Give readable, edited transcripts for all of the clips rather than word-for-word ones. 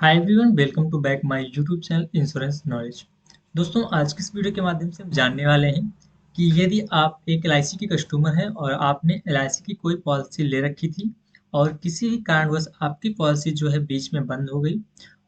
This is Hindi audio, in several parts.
Hi everyone, welcome to back my YouTube channel insurance knowledge. दोस्तों, आज की इस वीडियो के माध्यम से हम जानने वाले हैं कि यदि आप एक एलआईसी के कस्टमर हैं और आपने एलआईसी की कोई पॉलिसी ले रखी थी और किसी भी कारणवश आपकी पॉलिसी जो है बीच में बंद हो गई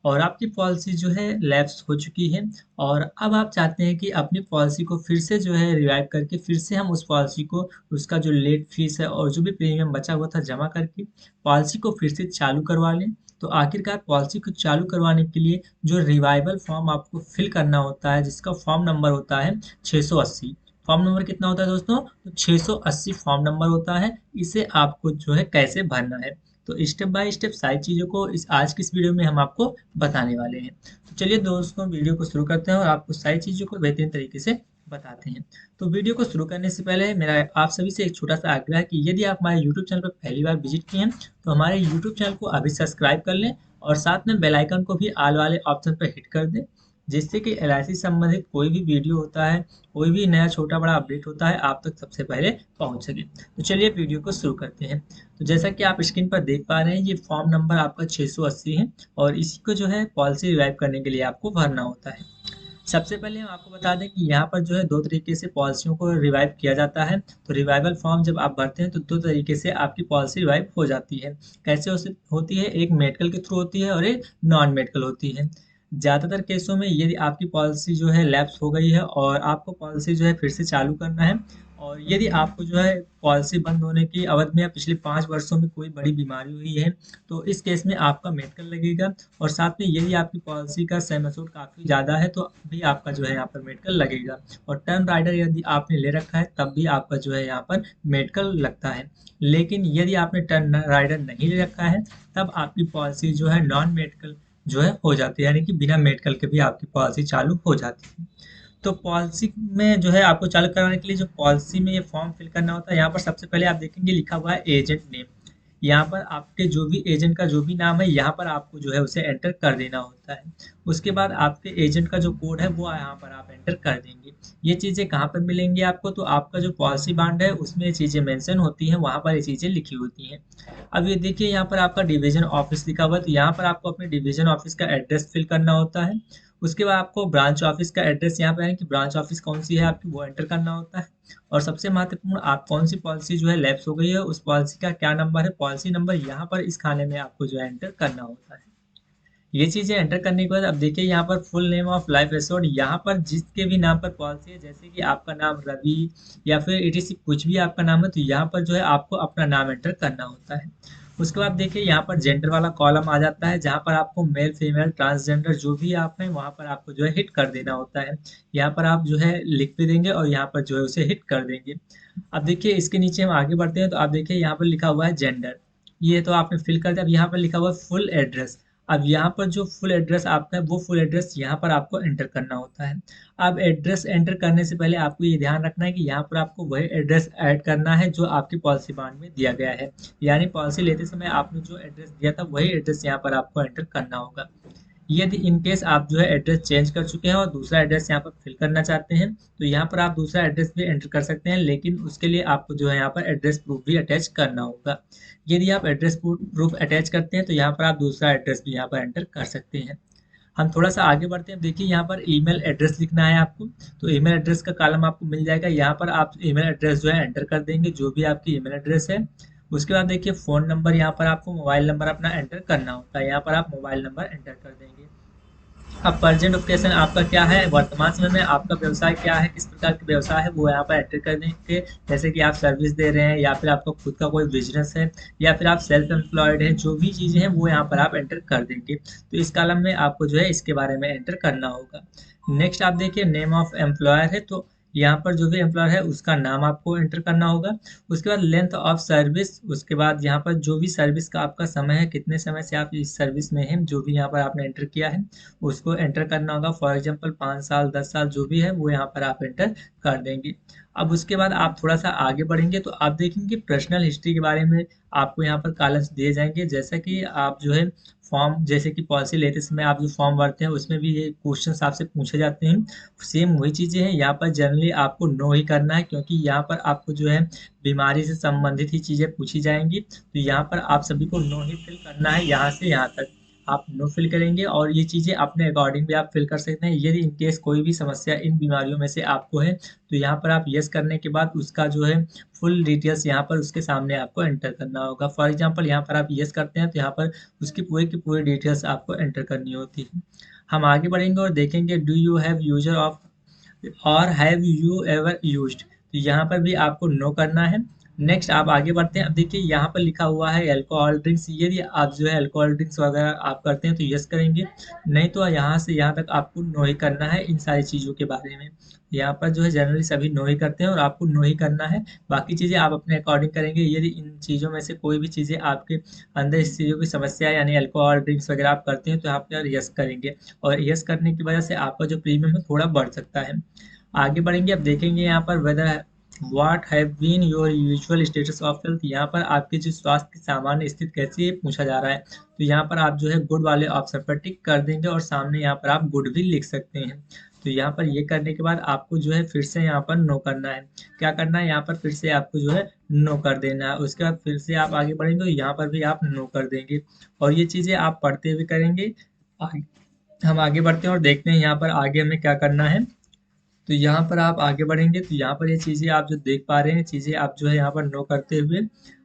और आपकी पॉलिसी जो है लैप्स हो चुकी है और अब आप चाहते हैं कि अपनी पॉलिसी को फिर से जो है रिवाइव करके फिर से हम उस पॉलिसी को उसका जो लेट फीस है और जो भी प्रीमियम बचा हुआ था जमा करके पॉलिसी को फिर से चालू करवा लें। तो आखिरकार पॉलिसी को चालू करवाने के लिए जो रिवाइवल फॉर्म आपको फिल करना होता है, जिसका फॉर्म नंबर होता है 680। फॉर्म नंबर कितना होता है दोस्तों? तो 680 फॉर्म नंबर होता है। इसे आपको जो है कैसे भरना है, तो स्टेप बाय स्टेप सारी चीज़ों को इस आज की इस वीडियो में हम आपको बताने वाले हैं। तो चलिए दोस्तों, वीडियो को शुरू करते हैं और आपको सारी चीज़ों को बेहतरीन तरीके से बताते हैं। तो वीडियो को शुरू करने से पहले मेरा आप सभी से एक छोटा सा आग्रह है कि यदि आप हमारे यूट्यूब चैनल पर पहली बार विजिट किए हैं तो हमारे यूट्यूब चैनल को अभी सब्सक्राइब कर लें और साथ में बेल आइकन को भी ऑल वाले ऑप्शन पर हिट कर दें, जिससे कि एलआईसी संबंधित कोई भी वीडियो होता है, कोई भी नया छोटा बड़ा अपडेट होता है, आप तक सबसे पहले पहुंच सके। तो चलिए वीडियो को शुरू करते हैं। तो जैसा कि आप स्क्रीन पर देख पा रहे हैं, ये फॉर्म नंबर आपका 680 है और इसी को जो है पॉलिसी रिवाइव करने के लिए आपको भरना होता है। सबसे पहले हम आपको बता दें कि यहाँ पर जो है दो तरीके से पॉलिसियों को रिवाइव किया जाता है। तो रिवाइवल फॉर्म जब आप भरते हैं तो दो तरीके से आपकी पॉलिसी रिवाइव हो जाती है। कैसे होती है? एक मेडिकल के थ्रू होती है और एक नॉन मेडिकल होती है। ज़्यादातर केसों में यदि आपकी पॉलिसी जो है लैप्स हो गई है और आपको पॉलिसी जो है फिर से चालू करना है और यदि आपको जो है पॉलिसी बंद होने की अवधि में या पिछले 5 वर्षों में कोई बड़ी बीमारी हुई है, तो इस केस में आपका मेडिकल लगेगा। और साथ में यदि आपकी पॉलिसी का सम एश्योर्ड काफ़ी ज़्यादा है तो भी आपका जो है यहाँ पर मेडिकल लगेगा। और टर्म राइडर यदि आपने ले रखा है तब भी आपका जो है यहाँ पर मेडिकल लगता है। लेकिन यदि आपने टर्म राइडर नहीं ले रखा है तब आपकी पॉलिसी जो है नॉन मेडिकल जो है हो जाती है, यानी कि बिना मेडिकल के भी आपकी पॉलिसी चालू हो जाती है। तो पॉलिसी में जो है आपको चालू कराने के लिए जो पॉलिसी में ये फॉर्म फिल करना होता है, यहाँ पर सबसे पहले आप देखेंगे लिखा हुआ है एजेंट नेम। यहाँ पर आपके जो भी एजेंट का जो भी नाम है यहाँ पर आपको जो है उसे एंटर कर देना होता है। उसके बाद आपके एजेंट का जो कोड है वो यहाँ पर आप एंटर कर देंगे। ये चीज़ें कहाँ पर मिलेंगी आपको? तो आपका जो पॉलिसी बांड है उसमें ये चीज़ें मेंशन होती हैं, वहाँ पर ये चीज़ें लिखी होती हैं। अब ये देखिए यहाँ पर आपका डिवीजन ऑफिस लिखा हुआ है, तो यहाँ पर आपको अपने डिवीजन ऑफिस का एड्रेस फिल करना होता है। उसके बाद आपको ब्रांच ऑफिस का एड्रेस यहाँ पे है कि ब्रांच ऑफिस कौन सी है आपकी, वो एंटर करना होता है। और सबसे महत्वपूर्ण, आप कौन सी पॉलिसी जो है लैप्स हो गई है उस पॉलिसी का क्या नंबर है, पॉलिसी नंबर यहाँ पर इस खाने में आपको जो है एंटर करना होता है। ये चीज़ें एंटर करने के बाद अब देखिए यहाँ पर full name of life assured, यहाँ पर जिसके भी नाम पर पॉलिसी है, जैसे कि आपका नाम रवि या फिर ईटीसी कुछ भी आपका नाम है, तो यहाँ पर जो है आपको अपना नाम एंटर करना होता है। उसके बाद देखिए यहाँ पर जेंडर वाला कॉलम आ जाता है, जहाँ पर आपको मेल फीमेल ट्रांसजेंडर जो भी आप हैं वहाँ पर आपको जो है हिट कर देना होता है। यहाँ पर आप जो है लिख भी देंगे और यहाँ पर जो है उसे हिट कर देंगे। अब देखिए इसके नीचे हम आगे बढ़ते हैं, तो आप देखिए यहाँ पर लिखा हुआ है जेंडर, ये तो आपने फिल कर दिया। अब यहाँ पर लिखा हुआ है फुल एड्रेस। अब यहाँ पर जो फुल एड्रेस आपका है वो फुल एड्रेस यहाँ पर आपको एंटर करना होता है। अब एड्रेस एंटर करने से पहले आपको ये ध्यान रखना है कि यहाँ पर आपको वही एड्रेस ऐड करना है जो आपकी पॉलिसी बांड में दिया गया है। यानी पॉलिसी लेते समय आपने जो एड्रेस दिया था वही एड्रेस यहाँ पर आपको एंटर करना होगा। यदि इन केस आप जो है एड्रेस चेंज कर चुके हैं और दूसरा एड्रेस यहाँ पर फिल करना चाहते हैं तो यहाँ पर आप दूसरा एड्रेस भी एंटर कर सकते हैं, लेकिन उसके लिए आपको जो है यहाँ पर एड्रेस प्रूफ भी अटैच करना होगा। यदि आप एड्रेस प्रूफ अटैच करते हैं तो यहाँ पर आप दूसरा एड्रेस भी यहाँ पर एंटर कर सकते हैं। हम थोड़ा सा आगे बढ़ते हैं। देखिए यहाँ पर ईमेल एड्रेस लिखना है आपको, तो ईमेल एड्रेस का कॉलम आपको मिल जाएगा। यहाँ पर आप ईमेल एड्रेस जो है एंटर कर देंगे, जो भी आपकी ईमेल एड्रेस है। उसके बाद देखिए फ़ोन नंबर, यहाँ पर आपको मोबाइल नंबर अपना एंटर करना होता है, यहाँ पर आप मोबाइल नंबर एंटर कर देंगे। अब प्रेजेंट ओकेशन आपका क्या है, वर्तमान समय में आपका व्यवसाय क्या है, किस प्रकार का व्यवसाय है, वो यहाँ पर एंटर कर देंगे। जैसे कि आप सर्विस दे रहे हैं या फिर आपका खुद का कोई बिजनेस है या फिर आप सेल्फ एम्प्लॉयड हैं, जो भी चीज़ें हैं वो यहाँ पर आप एंटर कर देंगे। तो इस कॉलम में आपको जो है इसके बारे में एंटर करना होगा। नेक्स्ट आप देखिए नेम ऑफ एम्प्लॉयर है, तो यहाँ पर जो भी एम्प्लॉयर है उसका नाम आपको एंटर करना होगा। उसके बाद लेंथ ऑफ सर्विस, उसके बाद यहाँ पर जो भी सर्विस का आपका समय है, कितने समय से आप इस सर्विस में हैं, जो भी यहाँ पर आपने एंटर किया है उसको एंटर करना होगा। फॉर एग्जांपल 5 साल 10 साल जो भी है वो यहाँ पर आप एंटर कर देंगे। अब उसके बाद आप थोड़ा सा आगे बढ़ेंगे तो आप देखेंगे पर्सनल हिस्ट्री के बारे में आपको यहाँ पर कॉलम्स दिए जाएंगे। जैसा कि आप जो है फॉर्म, जैसे कि पॉलिसी लेते समय आप जो फॉर्म भरते हैं उसमें भी ये क्वेश्चंस आपसे पूछे जाते हैं। सेम वही चीज़ें हैं, यहाँ पर जनरली आपको नो ही करना है, क्योंकि यहाँ पर आपको जो है बीमारी से संबंधित ही चीज़ें पूछी जाएंगी। तो यहाँ पर आप सभी को नो ही फिल करना है यहाँ से यहाँ तक। आप नो फिल करेंगे और ये चीज़ें अपने अकॉर्डिंग भी आप फिल कर सकते हैं। यदि इन केस कोई भी समस्या इन बीमारियों में से आपको है, तो यहाँ पर आप येस करने के बाद उसका जो है फुल डिटेल्स यहाँ पर उसके सामने आपको एंटर करना होगा। फॉर एग्ज़ाम्पल यहाँ पर आप येस करते हैं, तो यहाँ पर उसकी पूरी की पूरी डिटेल्स आपको एंटर करनी होती है। हम आगे बढ़ेंगे और देखेंगे do you have user of और हैव यू एवर यूज्ड, तो यहाँ पर भी आपको नो करना है। नेक्स्ट आप आगे बढ़ते हैं। अब देखिए यहाँ पर लिखा हुआ है अल्कोहल ड्रिंक्स, यदि आप जो है अल्कोहल ड्रिंक्स वगैरह आप करते हैं तो यस करेंगे, नहीं तो यहाँ से यहाँ तक आपको नो ही करना है इन सारी चीज़ों के बारे में। यहाँ पर जो है जनरली सभी नो ही करते हैं और आपको नो ही करना है, बाकी चीज़ें आप अपने अकॉर्डिंग करेंगे। यदि इन चीज़ों में से कोई भी चीज़ें आपके अंदर इस चीज़ों की समस्या है यानी अल्कोहल ड्रिंक्स वगैरह आप करते हैं तो आप यार यस करेंगे, और यस करने की वजह से आपका जो प्रीमियम है थोड़ा बढ़ सकता है। आगे बढ़ेंगे, अब देखेंगे यहाँ पर whether what have been your usual status of health, यहाँ पर आपकी जो स्वास्थ्य की सामान्य स्थिति कैसी है पूछा जा रहा है। तो यहाँ पर आप जो है गुड वाले ऑप्शन पर टिक कर देंगे और सामने यहाँ पर आप गुड भी लिख सकते हैं। तो यहाँ पर ये करने के बाद आपको जो है फिर से यहाँ पर नो करना है। क्या करना है, यहाँ पर फिर से आपको जो है नो कर देना है। उसके बाद फिर से आप आगे बढ़ेंगे तो यहाँ पर भी आप नो कर देंगे, और ये चीज़ें आप पढ़ते हुए करेंगे। हम आगे बढ़ते हैं और देखते हैं यहाँ पर आगे हमें क्या करना है। तो यहाँ पर आप आगे बढ़ेंगे तो यहाँ पर ये चीज़ें आप जो देख पा रहे हैं, चीज़ें आप जो है यहाँ पर नो करते हुए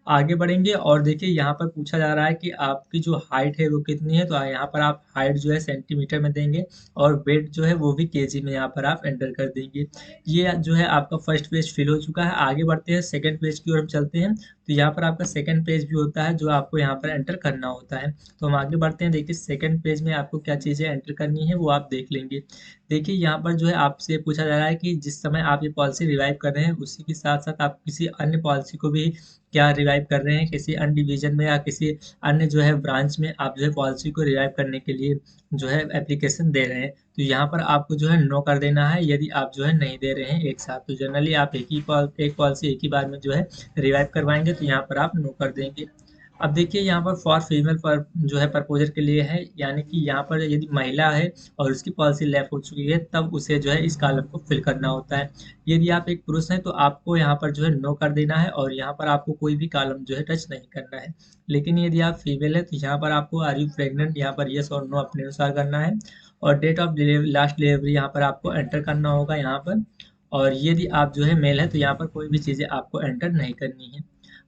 आगे बढ़ेंगे। और देखिए यहाँ पर पूछा जा रहा है कि आपकी जो हाइट है वो कितनी है, तो यहाँ पर आप हाइट जो है सेंटीमीटर में देंगे और वेट जो है वो भी केजी में यहाँ पर आप एंटर कर देंगे। ये जो है आपका फर्स्ट पेज फिल हो चुका है। आगे बढ़ते हैं सेकंड पेज की ओर हम चलते हैं, तो यहाँ पर आपका सेकंड पेज भी होता है जो आपको यहाँ पर एंटर करना होता है। तो हम आगे बढ़ते हैं, देखिए सेकंड पेज में आपको क्या चीज़ें एंटर करनी है वो आप देख लेंगे। देखिए यहाँ पर जो है आपसे पूछा जा रहा है कि जिस समय आप ये पॉलिसी रिवाइव कर रहे हैं उसी के साथ साथ आप किसी अन्य पॉलिसी को भी क्या रिवाइव कर रहे हैं, किसी अन्य डिवीजन में या किसी अन्य जो है ब्रांच में आप जो है पॉलिसी को रिवाइव करने के लिए जो है एप्लीकेशन दे रहे हैं। तो यहाँ पर आपको जो है नो कर देना है यदि आप जो है नहीं दे रहे हैं एक साथ। तो जनरली आप एक पॉलिसी एक ही बार में जो है रिवाइव करवाएंगे, तो यहाँ पर आप नो कर देंगे। अब देखिए यहाँ पर फॉर फीमेल पर जो है प्रपोजर के लिए है, यानी कि यहाँ पर यदि महिला है और उसकी पॉलिसी लैप हो चुकी है तब उसे जो है इस कॉलम को फिल करना होता है। यदि आप एक पुरुष हैं तो आपको यहाँ पर जो है नो कर देना है और यहाँ पर आपको कोई भी कॉलम जो है टच नहीं करना है। लेकिन यदि आप फीमेल है तो यहाँ पर आपको आर यू प्रेग्नेंट यहाँ पर यस और नो अपने अनुसार करना है, और date of delivery last delivery यहाँ पर आपको एंटर करना होगा यहाँ पर। और यदि आप जो है मेल है तो यहाँ पर कोई भी चीज़ें आपको एंटर नहीं करनी है।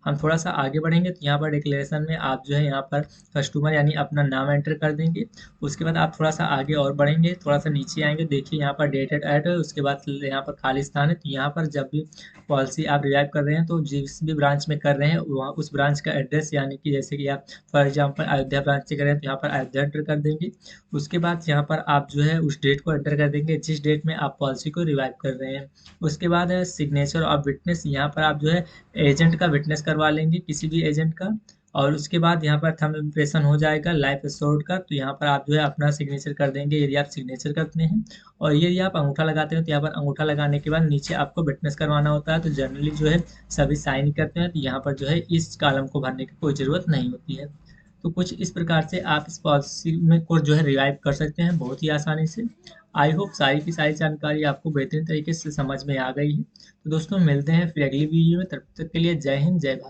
हम थोड़ा सा आगे बढ़ेंगे तो यहाँ पर डिक्लेरेशन में आप जो है यहाँ पर कस्टमर यानी अपना नाम एंटर कर देंगे। उसके बाद आप थोड़ा सा आगे और बढ़ेंगे, थोड़ा सा नीचे आएंगे, देखिए यहाँ पर डेटेड ऐड है, उसके बाद यहाँ पर खाली स्थान है। तो यहाँ पर जब भी पॉलिसी आप रिवाइव कर रहे हैं तो जिस भी ब्रांच में कर रहे हैं वहाँ उस ब्रांच का एड्रेस, यानी कि जैसे कि आप फॉर एग्जाम्पल अयोध्या ब्रांच से कर रहे हैं तो यहाँ पर अयोध्या एंटर कर देंगे। उसके बाद यहाँ पर आप जो है उस डेट को एंटर कर देंगे जिस डेट में आप पॉलिसी को रिवाइव कर रहे हैं। उसके बाद है सिग्नेचर ऑफ विटनेस, यहाँ पर आप जो है एजेंट का विटनेस करवा लेंगे, किसी भी एजेंट का। और उसके बाद यहाँ पर थंब इम्प्रेशन हो जाएगा लाइफ एश्योर्ड का, तो यहाँ पर आप जो है अपना सिग्नेचर कर देंगे यदि आप सिग्नेचर करते हैं। और यदि आप अंगूठा लगाते हैं तो यहाँ पर अंगूठा लगाने के बाद नीचे आपको विटनेस करवाना होता है। तो जनरली जो है सभी साइन करते हैं, तो यहाँ पर जो है इस कॉलम को भरने की कोई ज़रूरत नहीं होती है। तो कुछ इस प्रकार से आप इस पॉलिसी में को जो है रिवाइव कर सकते हैं बहुत ही आसानी से। आई होप सारी की सारी जानकारी आपको बेहतरीन तरीके से समझ में आ गई है। तो दोस्तों मिलते हैं फिर अगली वीडियो में, तब तक के लिए जय हिंद जय भारत।